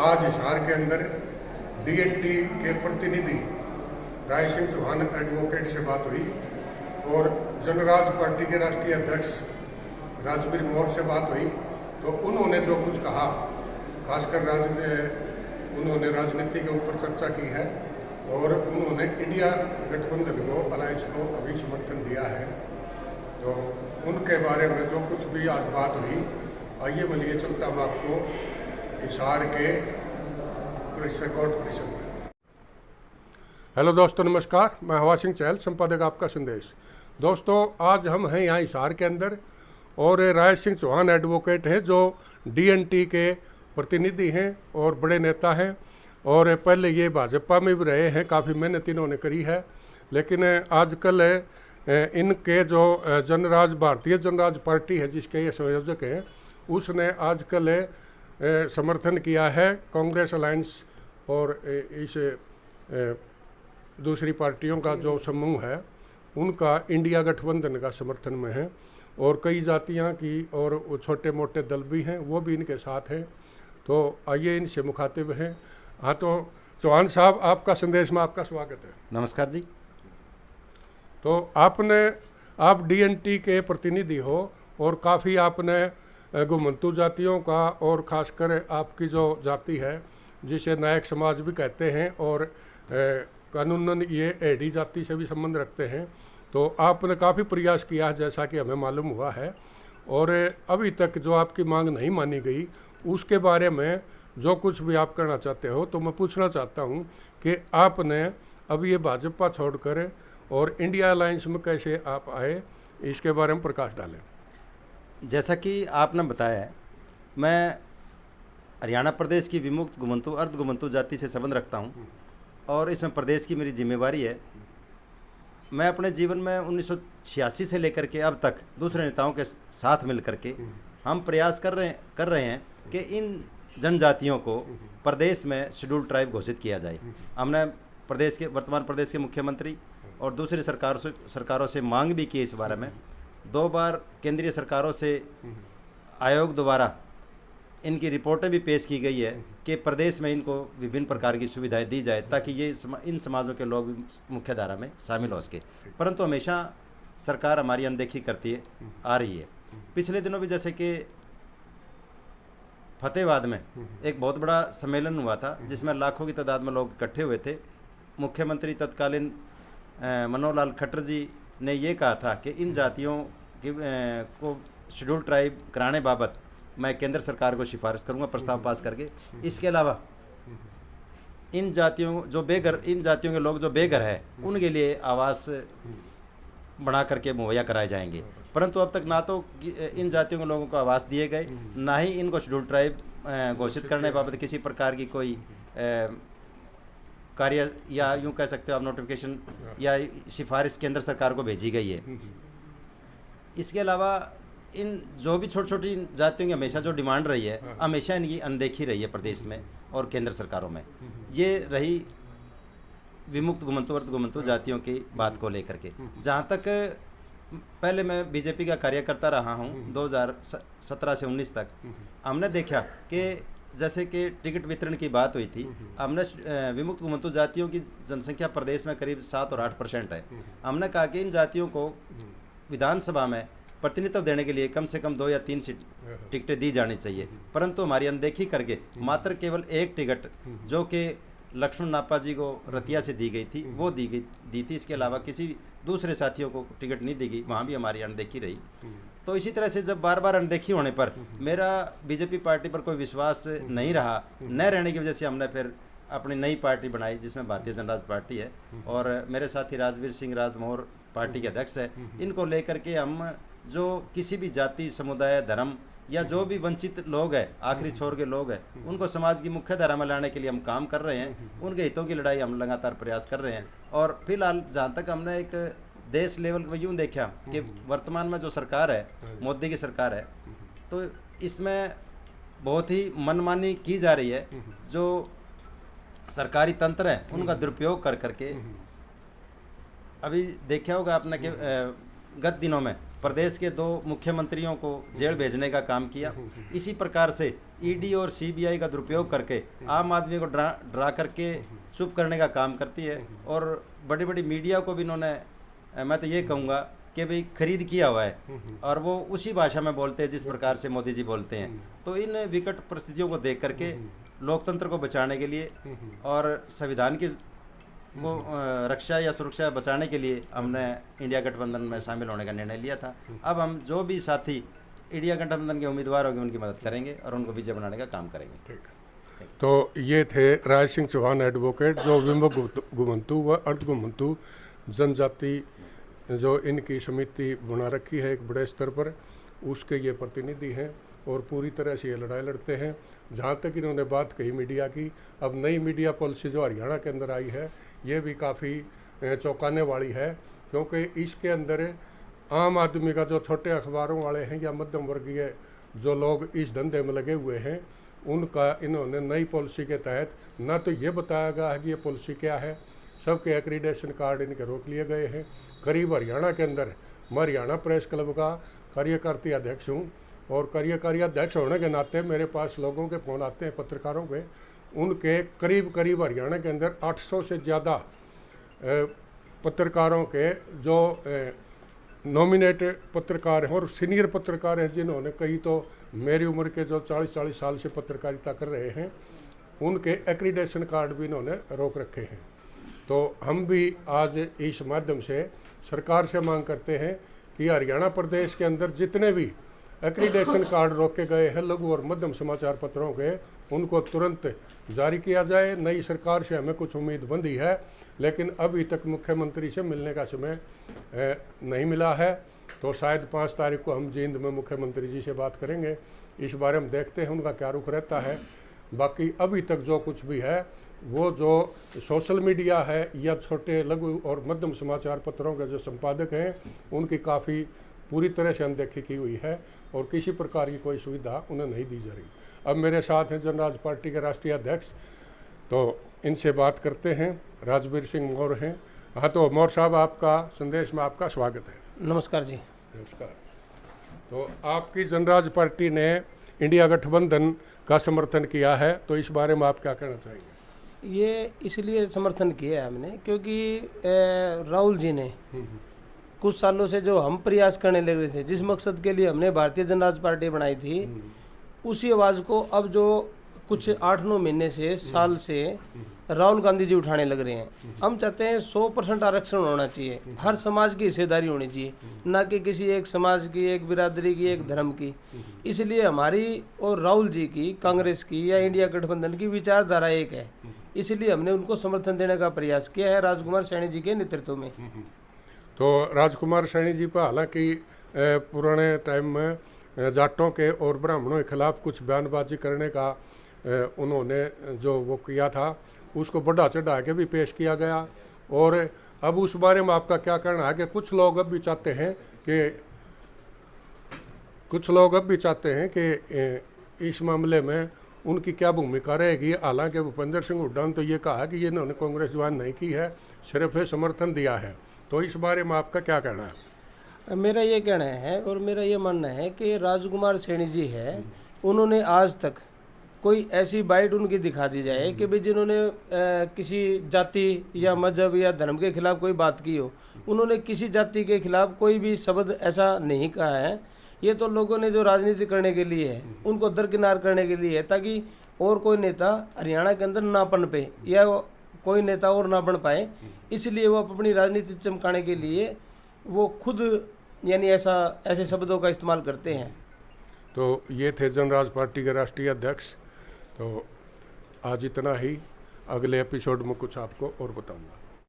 आज हिसार के अंदर डीएनटी के प्रतिनिधि राय सिंह चौहान एडवोकेट से बात हुई और जनराज पार्टी के राष्ट्रीय अध्यक्ष राजवीर मौर्य से बात हुई। तो उन्होंने जो कुछ कहा, खासकर उन्होंने राजनीति के ऊपर चर्चा की है और उन्होंने इंडिया गठबंधन को, अलायंस को अभी समर्थन दिया है। तो उनके बारे में जो कुछ भी आज बात हुई, आइए मैं लिए चलता हूँ आपको हिसार के कोर्ट परिसर में। हेलो दोस्तों, नमस्कार। मैं हवा सिंह चहल, संपादक आपका संदेश। दोस्तों, आज हम हैं यहाँ हिसार के अंदर और राय सिंह चौहान एडवोकेट हैं जो डीएनटी के प्रतिनिधि हैं और बड़े नेता हैं और पहले ये भाजपा में भी रहे हैं। काफ़ी मेहनत इन्होंने करी है, लेकिन आजकल इनके जो भारतीय जनराज पार्टी है जिसके ये संयोजक हैं, उसने आजकल समर्थन किया है कांग्रेस अलायंस और इस दूसरी पार्टियों का जो समूह है उनका इंडिया गठबंधन का समर्थन में है और कई जातियां की और छोटे मोटे दल भी हैं, वो भी इनके साथ हैं। तो आइए इनसे मुखातिब हैं। हाँ, तो चौहान साहब, आपका संदेश में आपका स्वागत है। नमस्कार जी। तो आप डीएनटी के प्रतिनिधि हो और काफ़ी आपने घुमंतु जातियों का और ख़ासकर आपकी जो जाति है जिसे नायक समाज भी कहते हैं और कानूनन ये एडी जाति से भी संबंध रखते हैं, तो आपने काफ़ी प्रयास किया है जैसा कि हमें मालूम हुआ है। और अभी तक जो आपकी मांग नहीं मानी गई उसके बारे में जो कुछ भी आप करना चाहते हो, तो मैं पूछना चाहता हूँ कि आपने अब ये भाजपा छोड़कर और इंडिया अलायंस में कैसे आप आए, इसके बारे में प्रकाश डालें। जैसा कि आपने बताया, मैं हरियाणा प्रदेश की विमुक्त घुमंतु अर्ध घुमंतु जाति से संबंध रखता हूँ और इसमें प्रदेश की मेरी जिम्मेवारी है। मैं अपने जीवन में 1986 से लेकर के अब तक दूसरे नेताओं के साथ मिल करके हम प्रयास कर रहे हैं कि इन जनजातियों को प्रदेश में शेड्यूल ट्राइब घोषित किया जाए। हमने वर्तमान प्रदेश के मुख्यमंत्री और दूसरी सरकारों से मांग भी की इस बारे में। 2 बार केंद्रीय सरकारों से आयोग द्वारा इनकी रिपोर्टें भी पेश की गई है कि प्रदेश में इनको विभिन्न प्रकार की सुविधाएं दी जाए ताकि ये इन समाजों के लोग मुख्य धारा में शामिल हो सके, परंतु हमेशा सरकार हमारी अनदेखी करती आ रही है। पिछले दिनों भी जैसे कि फतेहाबाद में एक बहुत बड़ा सम्मेलन हुआ था जिसमें लाखों की तादाद में लोग इकट्ठे हुए थे। मुख्यमंत्री तत्कालीन मनोहर लाल खट्टर जी ने ये कहा था कि इन जातियों को शेड्यूल ट्राइब कराने बाबत मैं केंद्र सरकार को सिफारिश करूंगा प्रस्ताव पास करके। इसके अलावा इन जातियों के लोग जो बेघर है उनके लिए आवास बना करके मुहैया कराए जाएंगे, परंतु अब तक ना तो इन जातियों के लोगों को आवास दिए गए, ना ही इनको शेड्यूल ट्राइब घोषित करने बाबत किसी प्रकार की कोई कार्य या यूँ कह सकते हो आप नोटिफिकेशन या सिफारिश केंद्र सरकार को भेजी गई है। इसके अलावा इन जो भी छोटी जातियों की हमेशा जो डिमांड रही है, हमेशा इनकी अनदेखी रही है प्रदेश में और केंद्र सरकारों में। ये रही विमुक्त घुमंतु अर्ध घुमंतु जातियों की बात को लेकर के। जहाँ तक पहले मैं बीजेपी का कार्यकर्ता रहा हूँ 2017 से 19 तक, हमने देखा कि जैसे कि टिकट वितरण की बात हुई थी, हमने विमुक्त घुमंतु जातियों की जनसंख्या प्रदेश में करीब 7 और 8% है। हमने कहा कि इन जातियों को विधानसभा में प्रतिनिधित्व देने के लिए कम से कम 2 या 3 टिकटें दी जानी चाहिए, परंतु हमारी अनदेखी करके मात्र केवल 1 टिकट जो कि लक्ष्मण नापा जी को रतिया से दी गई थी वो दी थी। इसके अलावा किसी दूसरे साथियों को टिकट नहीं दी गई, वहाँ भी हमारी अनदेखी रही। तो इसी तरह से जब बार बार अनदेखी होने पर मेरा बीजेपी पार्टी पर कोई विश्वास नहीं रहा, न रहने की वजह से हमने फिर अपनी नई पार्टी बनाई जिसमें भारतीय जनराज पार्टी है और मेरे साथी राजवीर सिंह राजमोहर पार्टी के अध्यक्ष है। इनको लेकर के हम जो किसी भी जाति, समुदाय, धर्म या जो भी वंचित लोग हैं, आखिरी छोर के लोग हैं, उनको समाज की मुख्य धारा में लाने के लिए हम काम कर रहे हैं। उनके हितों की लड़ाई हम लगातार प्रयास कर रहे हैं। और फिलहाल जहाँ तक हमने एक देश लेवल पर यूँ देखा कि वर्तमान में जो सरकार है, मोदी की सरकार है, तो इसमें बहुत ही मनमानी की जा रही है। जो सरकारी तंत्र है उनका दुरुपयोग कर करके, अभी देखा होगा आपने कि गत दिनों में प्रदेश के 2 मुख्यमंत्रियों को जेल भेजने का काम किया। इसी प्रकार से ईडी और सीबीआई का दुरुपयोग करके आम आदमी को डरा करके चुप करने का काम करती है। और बड़ी बड़ी मीडिया को भी इन्होंने, मैं तो ये कहूँगा कि भाई खरीद किया हुआ है, और वो उसी भाषा में बोलते हैं जिस प्रकार से मोदी जी बोलते हैं। तो इन विकट परिस्थितियों को देख करके लोकतंत्र को बचाने के लिए और संविधान की को रक्षा या सुरक्षा बचाने के लिए हमने इंडिया गठबंधन में शामिल होने का निर्णय लिया था। अब हम जो भी साथी इंडिया गठबंधन के उम्मीदवार होंगे उनकी मदद करेंगे और उनको विजय बनाने का काम करेंगे। ठीक। तो ये थे राज सिंह चौहान एडवोकेट, जो विमुक्त घुमंतु व अर्ध घुमंतु जनजाति जो इनकी समिति बना रखी है एक बड़े स्तर पर, उसके ये प्रतिनिधि हैं और पूरी तरह से ये लड़ाई लड़ते हैं। जहाँ तक इन्होंने बात कही मीडिया की, अब नई मीडिया पॉलिसी जो हरियाणा के अंदर आई है ये भी काफ़ी चौंकाने वाली है, क्योंकि इसके अंदर आम आदमी का जो छोटे अखबारों वाले हैं या मध्यम वर्गीय जो लोग इस धंधे में लगे हुए हैं, उनका इन्होंने नई पॉलिसी के तहत ना तो ये बताया गया है कि ये पॉलिसी क्या है, सबके एक्रीडेशन कार्ड इनके रोक लिए गए हैं। करीब हरियाणा के अंदर मैं हरियाणा प्रेस क्लब का कार्यकारिणी अध्यक्ष हूँ, और कार्यकारी अध्यक्ष होने के नाते मेरे पास लोगों के फ़ोन आते हैं, पत्रकारों के, उनके करीब करीब हरियाणा के अंदर 800 से ज़्यादा पत्रकारों के जो नॉमिनेट पत्रकार हैं और सीनियर पत्रकार हैं, जिन्होंने कई तो मेरी उम्र के जो 40 साल से पत्रकारिता कर रहे हैं, उनके एक्रीडेशन कार्ड भी इन्होंने रोक रखे हैं। तो हम भी आज इस माध्यम से सरकार से मांग करते हैं कि हरियाणा प्रदेश के अंदर जितने भी एक्रीडेशन कार्ड रोके गए हैं लघु और मध्यम समाचार पत्रों के, उनको तुरंत जारी किया जाए। नई सरकार से हमें कुछ उम्मीद बंधी है, लेकिन अभी तक मुख्यमंत्री से मिलने का समय नहीं मिला है। तो शायद 5 तारीख को हम जींद में मुख्यमंत्री जी से बात करेंगे, इस बारे में देखते हैं उनका क्या रुख रहता है। बाकी अभी तक जो कुछ भी है वो जो सोशल मीडिया है या छोटे लघु और मध्यम समाचार पत्रों के जो संपादक हैं, उनकी काफ़ी पूरी तरह से अनदेखी की हुई है और किसी प्रकार की कोई सुविधा उन्हें नहीं दी जा रही। अब मेरे साथ हैं जनराज पार्टी के राष्ट्रीय अध्यक्ष, तो इनसे बात करते हैं। राजवीर सिंह मौर्य हैं। हाँ, तो मौर्य साहब, आपका संदेश में आपका स्वागत है। नमस्कार जी। नमस्कार। तो आपकी जनराज पार्टी ने इंडिया गठबंधन का समर्थन किया है, तो इस बारे में आप क्या कहना चाहेंगे? ये इसलिए समर्थन किया है हमने क्योंकि राहुल जी ने कुछ सालों से जो हम प्रयास करने लग रहे थे, जिस मकसद के लिए हमने भारतीय जनता पार्टी बनाई थी, उसी आवाज़ को अब जो कुछ 8-9 महीने से साल से राहुल गांधी जी उठाने लग रहे हैं। हम चाहते हैं 100% आरक्षण होना चाहिए, हर समाज की हिस्सेदारी होनी चाहिए, ना कि किसी एक समाज की, एक बिरादरी की, एक धर्म की। इसलिए हमारी और राहुल जी की, कांग्रेस की या इंडिया गठबंधन की विचारधारा एक है, इसलिए हमने उनको समर्थन देने का प्रयास किया है राजकुमार सैनी जी के नेतृत्व में। तो राजकुमार सैनी जी पर हालांकि पुराने टाइम में जाटों के और ब्राह्मणों के खिलाफ कुछ बयानबाजी करने का उन्होंने जो वो किया था, उसको बढ़ा चढ़ा के भी पेश किया गया। और अब उस बारे में आपका क्या कहना है कि कुछ लोग अब भी चाहते हैं कि इस मामले में उनकी क्या भूमिका रहेगी? हालांकि भूपेंद्र सिंह हुड्डा ने तो ये कहा कि ये इन्होंने कांग्रेस ज्वाइन नहीं की है, सिर्फ समर्थन दिया है। तो इस बारे में आपका क्या कहना है? मेरा ये कहना है और मेरा ये मानना है कि राजकुमार सैनी जी है, उन्होंने आज तक कोई ऐसी बाइट उनकी दिखा दी जाए कि भाई जिन्होंने किसी जाति या मजहब या धर्म के खिलाफ कोई बात की हो, उन्होंने किसी जाति के खिलाफ कोई भी शब्द ऐसा नहीं कहा है। ये तो लोगों ने जो राजनीति करने के लिए है, उनको दरकिनार करने के लिए है, ताकि और कोई नेता हरियाणा के अंदर ना पनपे या कोई नेता और ना बन पाए। इसलिए वो अपनी राजनीति चमकाने के लिए वो खुद यानी ऐसे शब्दों का इस्तेमाल करते हैं। तो ये थे जनराज पार्टी के राष्ट्रीय अध्यक्ष। तो आज इतना ही, अगले एपिसोड में कुछ आपको और बताऊंगा।